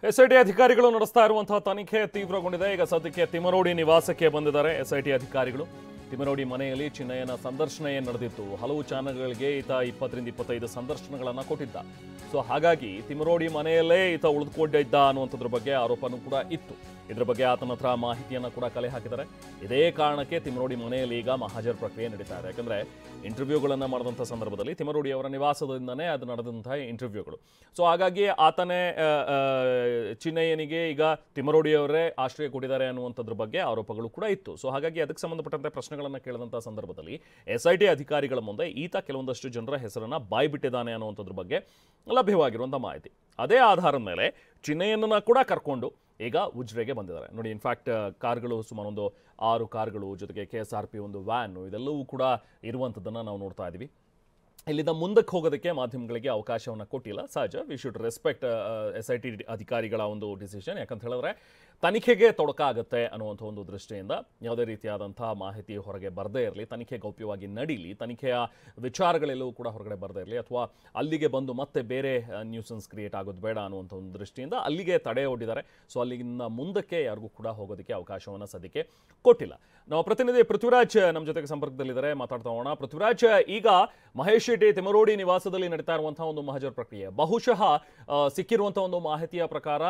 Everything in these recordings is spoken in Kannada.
ಎಸ್ಐಟಿ ಅಧಿಕಾರಿಗಳು ನಡೆಸ್ತಾ ಇರುವಂತಹ ತನಿಖೆ ತೀವ್ರಗೊಂಡಿದೆ. ಈಗ ಸದ್ಯಕ್ಕೆ ತಿಮರೋಡಿ ನಿವಾಸಕ್ಕೆ ಬಂದಿದ್ದಾರೆ ಎಸ್ಐಟಿ ಅಧಿಕಾರಿಗಳು. ತಿಮರೋಡಿ ಮನೆಯಲ್ಲಿ ಚಿನ್ನಯ್ಯನ ಸಂದರ್ಶನ ಏನು ನಡೆದಿತ್ತು, ಹಲವು ಚಾನೆಲ್ಗಳಿಗೆ ಈತ 20ರಿಂದ 25 ಸಂದರ್ಶನಗಳನ್ನು ಕೊಟ್ಟಿದ್ದ. ಸೊ ಹಾಗಾಗಿ ತಿಮರೋಡಿ ಮನೆಯಲ್ಲೇ ಈತ ಉಳಿದುಕೊಂಡಿದ್ದ ಅನ್ನುವಂಥದ್ರ ಬಗ್ಗೆ ಆರೋಪನೂ ಕೂಡ ಇತ್ತು. ಇದರ ಬಗ್ಗೆ ಆತನ ಹತ್ರ ಮಾಹಿತಿಯನ್ನು ಕೂಡ ಕಲೆ ಹಾಕಿದ್ದಾರೆ. ಇದೇ ಕಾರಣಕ್ಕೆ ತಿಮರೋಡಿ ಮನೆಯಲ್ಲಿ ಈಗ ಮಹಾಜರ್ ಪ್ರಕ್ರಿಯೆ ನಡೀತಾ ಇದೆ. ಯಾಕಂದರೆ ಇಂಟರ್ವ್ಯೂಗಳನ್ನು ಮಾಡಿದಂಥ ಸಂದರ್ಭದಲ್ಲಿ ತಿಮರೋಡಿ ಅವರ ನಿವಾಸದಿಂದನೇ ಅದು ನಡೆದಂತಹ ಇಂಟರ್ವ್ಯೂಗಳು. ಸೊ ಹಾಗಾಗಿ ಆತನೇ ಚಿನ್ನಯ್ಯನಿಗೆ ಈಗ ತಿಮರೋಡಿ ಅವರೇ ಆಶ್ರಯ ಕೊಟ್ಟಿದ್ದಾರೆ ಅನ್ನುವಂಥದ್ರ ಬಗ್ಗೆ ಆರೋಪಗಳು ಕೂಡ ಇತ್ತು. ಸೊ ಹಾಗಾಗಿ ಅದಕ್ಕೆ ಸಂಬಂಧಪಟ್ಟಂತೆ ಪ್ರಶ್ನೆಗಳನ್ನು ಕೇಳಿದಂಥ ಸಂದರ್ಭದಲ್ಲಿ ಎಸ್ಐಟಿ ಅಧಿಕಾರಿಗಳ ಮುಂದೆ ಈತ ಕೆಲವೊಂದಷ್ಟು ಜನರ ಹೆಸರನ್ನು ಬಾಯ್ಬಿಟ್ಟಿದ್ದಾನೆ ಅನ್ನುವಂಥದ್ರ ಬಗ್ಗೆ ಲಭ್ಯವಾಗಿರುವಂಥ ಮಾಹಿತಿ. ಅದೇ ಆಧಾರದ ಮೇಲೆ ಚಿನ್ನಯ್ಯನನ್ನ ಕೂಡ ಕರ್ಕೊಂಡು ಈಗ ಉಜ್ರೆಗೆ ಬಂದಿದ್ದಾರೆ. ನೋಡಿ, ಇನ್ಫ್ಯಾಕ್ಟ್ ಕಾರ್ಗಳು ಸುಮಾರು ಒಂದು 6 ಕಾರ್ಗಳು, ಜೊತೆಗೆ KSRP ಒಂದು ವ್ಯಾನು, ಇದೆಲ್ಲವೂ ಕೂಡ ಇರುವಂಥದ್ದನ್ನು ನಾವು ನೋಡ್ತಾ ಇದ್ದೀವಿ. ಇಲ್ಲಿಂದ ಮುಂದಕ್ಕೆ ಹೋಗೋದಕ್ಕೆ ಮಾಧ್ಯಮಗಳಿಗೆ ಅವಕಾಶವನ್ನು ಕೊಟ್ಟಿಲ್ಲ. ಸಹಜ, ವಿ ಶುಡ್ ರೆಸ್ಪೆಕ್ಟ್ SIT ಅಧಿಕಾರಿಗಳ ಒಂದು ಡಿಸಿಷನ್. ಯಾಕಂತ ಹೇಳಿದ್ರೆ ತನಿಖೆಗೆ ತೊಡಕ ಆಗುತ್ತೆ ಅನ್ನುವಂಥ ಒಂದು ದೃಷ್ಟಿಯಿಂದ ಯಾವುದೇ ರೀತಿಯಾದಂಥ ಮಾಹಿತಿ ಹೊರಗೆ ಬರದೇ ಇರಲಿ, ತನಿಖೆ ಗೌಪ್ಯವಾಗಿ ನಡೀಲಿ, ತನಿಖೆಯ ವಿಚಾರಗಳೆಲ್ಲವೂ ಕೂಡ ಹೊರಗಡೆ ಬರದೇ ಇರಲಿ, ಅಥವಾ ಅಲ್ಲಿಗೆ ಬಂದು ಮತ್ತೆ ಬೇರೆ ನ್ಯೂಸನ್ಸ್ ಕ್ರಿಯೇಟ್ ಆಗೋದು ಬೇಡ ಅನ್ನುವಂಥ ಒಂದು ದೃಷ್ಟಿಯಿಂದ ಅಲ್ಲಿಗೆ ತಡೆ ಒಡ್ಡಿದ್ದಾರೆ. ಸೊ ಅಲ್ಲಿಂದ ಮುಂದಕ್ಕೆ ಯಾರಿಗೂ ಕೂಡ ಹೋಗೋದಕ್ಕೆ ಅವಕಾಶವನ್ನು ಸದ್ಯಕ್ಕೆ ಕೊಟ್ಟಿಲ್ಲ. ನಾವು ಪ್ರತಿನಿಧಿ ಪೃಥ್ವಿರಾಜ್ ನಮ್ಮ ಜೊತೆಗೆ ಸಂಪರ್ಕದಲ್ಲಿದ್ದಾರೆ, ಮಾತಾಡ್ತಾ ಹೋಗೋಣ. ಪೃಥ್ವಿರಾಜ್, ಈಗ ಮಹೇಶ್ ಶೆಟ್ಟಿ ತಿಮರೋಡಿ ನಿವಾಸದಲ್ಲಿ ನಡೀತಾ ಇರುವಂತಹ ಒಂದು ಮಹಜರ್ ಪ್ರಕ್ರಿಯೆ, ಬಹುಶಃ ಸಿಕ್ಕಿರುವಂತಹ ಒಂದು ಮಾಹಿತಿಯ ಪ್ರಕಾರ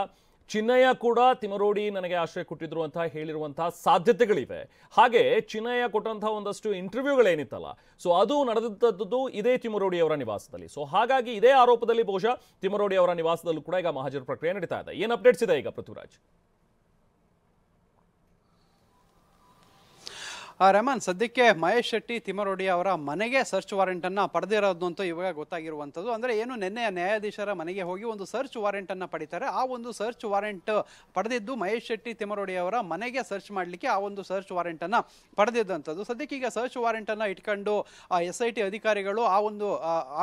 ಚಿನ್ನಯ್ಯ ಕೂಡ ತಿಮರೋಡಿ ನನಗೆ ಆಶ್ರಯ ಕೊಟ್ಟಿದ್ರು ಅಂತ ಹೇಳಿರುವಂತಹ ಸಾಧ್ಯತೆಗಳಿವೆ. ಹಾಗೆ ಚಿನ್ನಯ್ಯ ಕೊಟ್ಟಂತಹ ಒಂದಷ್ಟು ಇಂಟರ್ವ್ಯೂಗಳೇನಿತ್ತಲ್ಲ, ಸೊ ಅದು ನಡೆದಂಥದ್ದು ಇದೇ ತಿಮರೋಡಿ ಅವರ ನಿವಾಸದಲ್ಲಿ. ಸೊ ಹಾಗಾಗಿ ಇದೇ ಆರೋಪದಲ್ಲಿ ಬಹುಶಃ ತಿಮರೋಡಿ ಅವರ ನಿವಾಸದಲ್ಲೂ ಕೂಡ ಈಗ ಮಹಜರ್ ಪ್ರಕ್ರಿಯೆ ನಡೀತಾ ಇದೆ. ಏನು ಅಪ್ಡೇಟ್ಸ್ ಇದೆ ಈಗ ಪೃಥ್ವಿರಾಜ್? ರೆಹಮಾನ್, ಸದ್ಯಕ್ಕೆ ಮಹೇಶ್ ಶೆಟ್ಟಿ ತಿಮರೋಡಿ ಅವರ ಮನೆಗೆ ಸರ್ಚ್ ವಾರೆಂಟ್ ಅನ್ನ ಪಡೆದಿರೋದು ಅಂತ ಇವಾಗ ಗೊತ್ತಾಗಿರುವಂಥದ್ದು. ಅಂದ್ರೆ ಏನು, ನಿನ್ನೆ ನ್ಯಾಯಾಧೀಶರ ಮನೆಗೆ ಹೋಗಿ ಒಂದು ಸರ್ಚ್ ವಾರೆಂಟ್ ಅನ್ನ ಪಡಿತಾರೆ. ಆ ಒಂದು ಸರ್ಚ್ ವಾರೆಂಟ್ ಪಡೆದಿದ್ದು ಮಹೇಶ್ ಶೆಟ್ಟಿ ತಿಮರೋಡಿ ಅವರ ಮನೆಗೆ ಸರ್ಚ್ ಮಾಡಲಿಕ್ಕೆ ಆ ಒಂದು ಸರ್ಚ್ ವಾರೆಂಟ್ ಅನ್ನ ಪಡೆದಿದ್ದಂಥದ್ದು. ಸದ್ಯಕ್ಕೆ ಈಗ ಸರ್ಚ್ ವಾರೆಂಟ್ ಅನ್ನ ಇಟ್ಕೊಂಡು SIT ಅಧಿಕಾರಿಗಳು ಆ ಒಂದು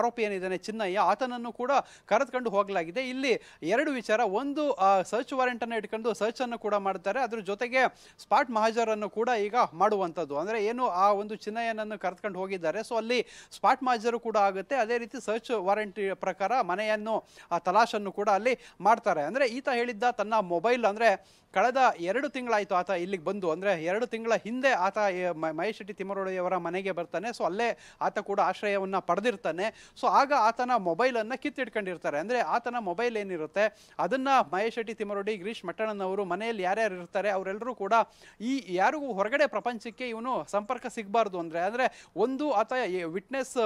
ಆರೋಪಿ ಏನಿದ್ದಾನೆ ಚಿನ್ನಯ್ಯ, ಆತನನ್ನು ಕೂಡ ಕರೆದುಕೊಂಡು ಹೋಗಲಾಗಿದೆ. ಇಲ್ಲಿ 2 ವಿಚಾರ. ಒಂದು, ಸರ್ಚ್ ವಾರೆಂಟ್ ಅನ್ನ ಇಟ್ಕೊಂಡು ಸರ್ಚ್ ಅನ್ನು ಕೂಡ ಮಾಡ್ತಾರೆ, ಅದ್ರ ಜೊತೆಗೆ ಸ್ಪಾಟ್ ಮಹಾಜರ್ ಅನ್ನು ಕೂಡ ಈಗ ಮಾಡುವಂಥದ್ದು. ಅಂದ್ರೆ ಏನು, ಆ ಒಂದು ಚಿನ್ನಯ್ಯನನ್ನು ಕರೆದುಕೊಂಡು ಹೋಗಿದ್ದಾರೆ, ಸೊ ಅಲ್ಲಿ ಸ್ಪಾಟ್ ಮಾಜರು ಕೂಡ ಆಗುತ್ತೆ. ಅದೇ ರೀತಿ ಸರ್ಚ್ ವಾರೆಂಟ್ ಪ್ರಕಾರ ಮನೆಯನ್ನು ತಲಾಶನ್ನು ಕೂಡ ಅಲ್ಲಿ ಮಾಡ್ತಾರೆ. ಅಂದ್ರೆ ಈತ ಹೇಳಿದ್ದ ತನ್ನ ಮೊಬೈಲ್, ಅಂದ್ರೆ ಕಳೆದ 2 ತಿಂಗಳಾಯ್ತು ಆತ ಇಲ್ಲಿಗೆ ಬಂದು, ಅಂದ್ರೆ 2 ತಿಂಗಳ ಹಿಂದೆ ಆತ ಮಹೇಶ್ ಶೆಟ್ಟಿ ತಿಮರೋಡಿ ಅವರ ಮನೆಗೆ ಬರ್ತಾನೆ. ಸೊ ಅಲ್ಲೇ ಆತ ಕೂಡ ಆಶ್ರಯವನ್ನ ಪಡೆದಿರ್ತಾನೆ. ಸೊ ಆಗ ಆತನ ಮೊಬೈಲ್ ಅನ್ನ ಕಿತ್ತಿಟ್ಕೊಂಡಿರ್ತಾರೆ. ಅಂದ್ರೆ ಆತನ ಮೊಬೈಲ್ ಏನಿರುತ್ತೆ ಅದನ್ನ ಮಹೇಶ್ ಶೆಟ್ಟಿ ತಿಮರೋಡಿ, ಗಿರೀಶ್ ಮಟ್ಟಣ್ಣನವರು ಮನೆಯಲ್ಲಿ ಯಾರ್ಯಾರು ಇರ್ತಾರೆ ಅವರೆಲ್ಲರೂ ಕೂಡ ಯಾರಿಗೂ ಹೊರಗಡೆ ಪ್ರಪಂಚಕ್ಕೆ ಇವನು ಸಂಪರ್ಕ ಸಿಗಬಾರ್ದು ಅಂದ್ರೆ ಒಂದು, ಆತ ವಿಟ್ನೆಸ್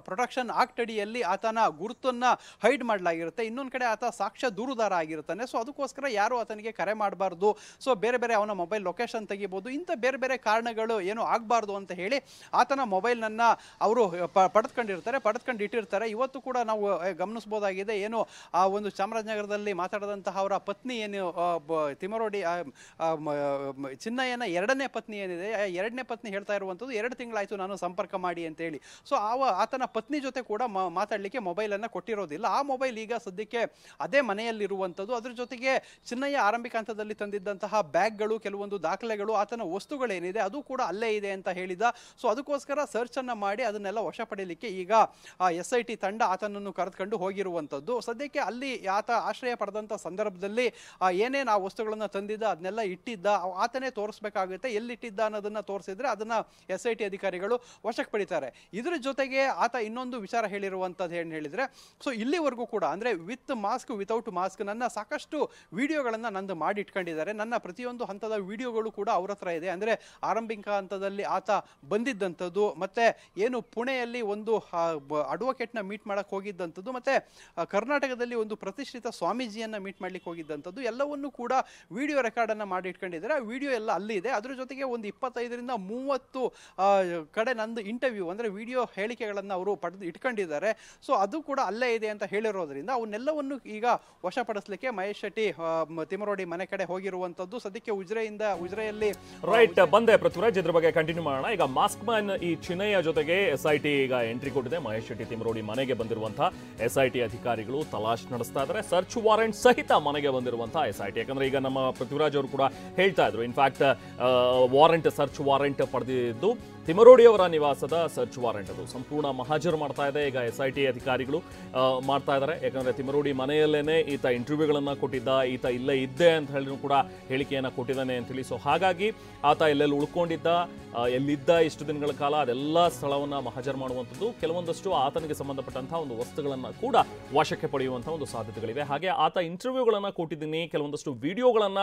ಪ್ರೊಟೆಕ್ಷನ್ ಆಕ್ಟ್ ಅಡಿಯಲ್ಲಿ ಆತನ ಗುರುತನ್ನ ಹೈಡ್ ಮಾಡಲಾಗಿರುತ್ತೆ. ಇನ್ನೊಂದು ಕಡೆ ಆತ ಸಾಕ್ಷ್ಯ ದೂರುದಾರ ಆಗಿರ್ತಾನೆ. ಸೊ ಅದಕ್ಕೋಸ್ಕರ ಯಾರು ಆತನಿಗೆ ಕರೆ ಮಾಡಬಾರ್ದು, ಸೊ ಬೇರೆ ಬೇರೆ ಅವನ ಮೊಬೈಲ್ ಲೊಕೇಶನ್ ತೆಗಿಬಹುದು, ಇಂಥ ಬೇರೆ ಬೇರೆ ಕಾರಣಗಳು ಏನು ಆಗಬಾರ್ದು ಅಂತ ಹೇಳಿ ಆತನ ಮೊಬೈಲ್ನನ್ನ ಅವರು ಪಡೆದುಕೊಂಡು ಇಟ್ಟಿರ್ತಾರೆ. ಇವತ್ತು ಕೂಡ ನಾವು ಗಮನಿಸಬಹುದಾಗಿದೆ, ಏನು ಆ ಒಂದು ಚಾಮರಾಜನಗರದಲ್ಲಿ ಮಾತಾಡಿದಂತಹ ಅವರ ಪತ್ನಿ ಏನು ತಿಮರೋಡಿ ಚಿನ್ನಯ್ಯನ 2ನೇ ಪತ್ನಿ ಏನಿದೆ, 2ನೇ ಪತ್ನಿ ಹೇಳ್ತಾ ಇರುವಂಥದ್ದು 2 ತಿಂಗಳಾಯ್ತು ನಾನು ಸಂಪರ್ಕ ಮಾಡಿ ಅಂತ ಹೇಳಿ. ಸೊ ಆತನ ಪತ್ನಿ ಜೊತೆ ಕೂಡ ಮಾತಾಡಲಿಕ್ಕೆ ಮೊಬೈಲ್ ಅನ್ನ ಕೊಟ್ಟಿರೋದಿಲ್ಲ. ಆ ಮೊಬೈಲ್ ಈಗ ಸದ್ಯಕ್ಕೆ ಅದೇ ಮನೆಯಲ್ಲಿರುವಂಥದ್ದು. ಅದ್ರ ಜೊತೆಗೆ ಚಿನ್ನಯ್ಯ ಆರಂಭಿಕ ಹಂತದಲ್ಲಿ ತಂದಿದ್ದಂತಹ ಬ್ಯಾಗ್ಗಳು, ಕೆಲವೊಂದು ದಾಖಲೆಗಳು, ಆತನ ವಸ್ತುಗಳೇನಿದೆ ಅದು ಕೂಡ ಅಲ್ಲೇ ಇದೆ ಅಂತ ಹೇಳಿದ. ಸೊ ಅದಕ್ಕೋಸ್ಕರ ಸರ್ಚ್ ಅನ್ನ ಮಾಡಿ ಅದನ್ನೆಲ್ಲ ವಶ ಪಡೆಯಲಿಕ್ಕೆ ಈಗ SIT ತಂಡ ಆತನನ್ನು ಕರೆದುಕೊಂಡು ಹೋಗಿರುವಂಥದ್ದು. ಸದ್ಯಕ್ಕೆ ಅಲ್ಲಿ ಆತ ಆಶ್ರಯ ಪಡೆದಂತ ಸಂದರ್ಭದಲ್ಲಿ ಏನೇನು ಆ ವಸ್ತುಗಳನ್ನ ತಂದಿದ್ದ ಅದನ್ನೆಲ್ಲ ಇಟ್ಟಿದ್ದ, ಆತನೇ ತೋರಿಸಬೇಕಾಗುತ್ತೆ. ಎಲ್ಲಿಟ್ಟಿದ್ದ ಅನ್ನೋದನ್ನ ತೋರಿಸಿದ್ರೆ ಅದನ್ನ SIT ಅಧಿಕಾರಿಗಳು ವಶಕ್ಕೆ ಪಡಿತಾರೆ. ಇದ್ರ ಜೊತೆಗೆ ಆತ ಇನ್ನೊಂದು ವಿಚಾರ ಹೇಳಿರುವಂತದ್ದು ಏನು ಹೇಳಿದ್ರೆ, ಸೊ ಇಲ್ಲಿವರೆಗೂ ಕೂಡ ಅಂದ್ರೆ ವಿತ್ ಮಾಸ್ಕ್ ವಿತೌಟ್ ಮಾಸ್ಕ್ ನನ್ನ ಸಾಕಷ್ಟು ವಿಡಿಯೋಗಳನ್ನ ನಂದು ಮಾಡಿ ಇಟ್ಕೊಂಡಿದ್ದಾರೆ. ನನ್ನ ಪ್ರತಿಯೊಂದು ಹಂತದ ವಿಡಿಯೋಗಳು ಕೂಡ ಅವ್ರ ಹತ್ರ ಇದೆ. ಅಂದ್ರೆ ಆರಂಭಿಕ ಹಂತದಲ್ಲಿ ಆತ ಬಂದಿದ್ದಂಥದ್ದು, ಮತ್ತೆ ಏನು ಪುಣೆಯಲ್ಲಿ ಒಂದು ಅಡ್ವೊಕೇಟ್ನ ಮೀಟ್ ಮಾಡಕ್ ಹೋಗಿದ್ದಂಥದ್ದು, ಮತ್ತೆ ಕರ್ನಾಟಕದಲ್ಲಿ ಒಂದು ಪ್ರತಿಷ್ಠಿತ ಸ್ವಾಮೀಜಿಯನ್ನ ಮೀಟ್ ಮಾಡ್ಲಿಕ್ಕೆ ಹೋಗಿದ್ದಂಥದ್ದು, ಎಲ್ಲವನ್ನೂ ಕೂಡ ವಿಡಿಯೋ ರೆಕಾರ್ಡ್ ಅನ್ನ ಮಾಡಿ ಇಟ್ಕೊಂಡಿದ್ದಾರೆ. ಆ ವಿಡಿಯೋ ಎಲ್ಲ ಅಲ್ಲಿ ಇದೆ. ಅದ್ರ ಜೊತೆಗೆ ಒಂದು 25ರಿಂದ 30 ಕಡೆ ನಂದು ಇಂಟರ್ವ್ಯೂ ಅಂದ್ರೆ ವಿಡಿಯೋ ಹೇಳಿಕೆಗಳನ್ನ ಅವರು ಪಡೆದು ಇಟ್ಕೊಂಡಿದ್ದಾರೆ. ಸೊ ಅದು ಕೂಡ ಅಲ್ಲೇ ಇದೆ ಅಂತ ಹೇಳಿರೋದ್ರಿಂದ ಅವನ್ನೆಲ್ಲವನ್ನು ಈಗ ವಶಪಡಿಸಲಿಕ್ಕೆ ಮಹೇಶ್ ಶೆಟ್ಟಿ ತಿಮರೋಡಿ ಮನೆ ಕಡೆ ಹೋಗಿರುವಂತದ್ದು. ಸದ್ಯಕ್ಕೆ ಉಜ್ರೆಯಲ್ಲಿ ರೈಟ್ ಬಂದೆ ಪೃಥ್ವಿರಾಜ್, ಇದ್ರ ಬಗ್ಗೆ ಕಂಟಿನ್ಯೂ ಮಾಡೋಣ. ಈಗ ಮಾಸ್ಕ್ ಮ್ಯಾನ್ ಈ ಚಿನ್ನಯ್ಯ ಜೊತೆಗೆ SIT ಈಗ ಎಂಟ್ರಿ ಕೊಟ್ಟಿದೆ. ಮಹೇಶ್ ಶೆಟ್ಟಿ ತಿಮರೋಡಿ ಮನೆಗೆ ಬಂದಿರುವಂತಹ SIT ಅಧಿಕಾರಿಗಳು ತಲಾಶ್ ನಡೆಸ್ತಾ ಇದ್ದಾರೆ. ಸರ್ಚ್ ವಾರೆಂಟ್ ಸಹಿತ ಮನೆಗೆ ಬಂದಿರುವಂತಹ SIT, ಯಾಕಂದ್ರೆ ಈಗ ನಮ್ಮ ಪೃಥ್ವಿರಾಜ್ ಅವರು ಕೂಡ ಹೇಳ್ತಾ ಇದ್ರು, ಇನ್ಫ್ಯಾಕ್ಟ್ ವಾರೆಂಟ್ ಸರ್ಚ್ ವಾರೆಂಟ್ ಪಡೆದಿದ್ದು ತಿಮರೋಡಿ ಅವರ ನಿವಾಸದ ಸರ್ಚ್ ವಾರೆಂಟ್ ಅದು ಸಂಪೂರ್ಣ ಮಹಾಜರು ಮಾಡ್ತಾ ಇದೆ ಈಗ SIT ಅಧಿಕಾರಿಗಳು ಮಾಡ್ತಾ ಇದ್ದಾರೆ. ಯಾಕಂದ್ರೆ ತಿಮರೋಡಿ ಮನೆಯಲ್ಲೇನೆ ಈತ ಇಂಟರ್ವ್ಯೂಗಳನ್ನ ಕೊಟ್ಟಿದ್ದ, ಈತ ಇಲ್ಲೇ ಇದ್ದೆ ಅಂತ ಹೇಳಿ ಕೂಡ ಹೇಳಿಕೆಯನ್ನ ಕೊಟ್ಟಿದ್ದಾನೆ ಅಂತೇಳಿ. ಸೊ ಹಾಗಾಗಿ ಆತ ಎಲ್ಲೆಲ್ಲಿ ಉಳ್ಕೊಂಡಿದ್ದ, ಎಲ್ಲಿದ್ದ ಇಷ್ಟು ದಿನಗಳ ಕಾಲ ಅದೆಲ್ಲ ಸ್ಥಳವನ್ನ ಮಹಾಜರು ಮಾಡುವಂಥದ್ದು, ಕೆಲವೊಂದಷ್ಟು ಆತನಿಗೆ ಸಂಬಂಧಪಟ್ಟಂತಹ ಒಂದು ವಸ್ತುಗಳನ್ನ ಕೂಡ ವಶಕ್ಕೆ ಪಡೆಯುವಂತಹ ಒಂದು ಸಾಧ್ಯತೆಗಳಿವೆ. ಹಾಗೆ ಆತ ಇಂಟರ್ವ್ಯೂಗಳನ್ನ ಕೊಟ್ಟಿದ್ದೀನಿ, ಕೆಲವೊಂದಷ್ಟು ವಿಡಿಯೋಗಳನ್ನ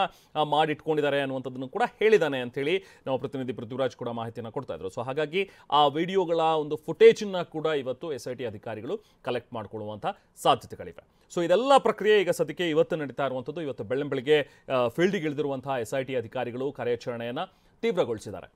ಮಾಡಿಟ್ಕೊಂಡಿದ್ದಾರೆ ಅನ್ನುವಂಥದ್ದನ್ನು ಕೂಡ ಹೇಳಿದ್ದಾನೆ ಅಂತೇಳಿ ನಮ್ಮ ಪ್ರತಿನಿಧಿ ಪೃಥ್ವಿರಾಜ್ ಕೂಡ ಮಾಹಿತಿಯನ್ನು ಕೊಡ್ತಾ ಇದ್ರು. ಸೊ ಹಾಗಾಗಿ ಆ ವಿಡಿಯೋಗಳ ಒಂದು ಫುಟೇಜ್ ಅನ್ನ ಕೂಡ ಇವತ್ತು SIT ಅಧಿಕಾರಿಗಳು ಕಲೆಕ್ಟ್ ಮಾಡಿಕೊಳ್ಳುವಂತ ಸಾಧ್ಯತೆಗಳಿವೆ. ಸೊ ಇದೆಲ್ಲ ಪ್ರಕ್ರಿಯೆ ಈಗ ಸದ್ಯಕ್ಕೆ ಇವತ್ತು ನಡೀತಾ ಇರುವಂಥದ್ದು. ಇವತ್ತು ಬೆಳ್ಳಂಬೆಳಿಗ್ಗೆ ಫೀಲ್ಡ್ಗೆ ಇಳಿದಿರುವಂತಹ SIT ಅಧಿಕಾರಿಗಳು ಕಾರ್ಯಾಚರಣೆಯನ್ನ ತೀವ್ರಗೊಳಿಸಿದ್ದಾರೆ.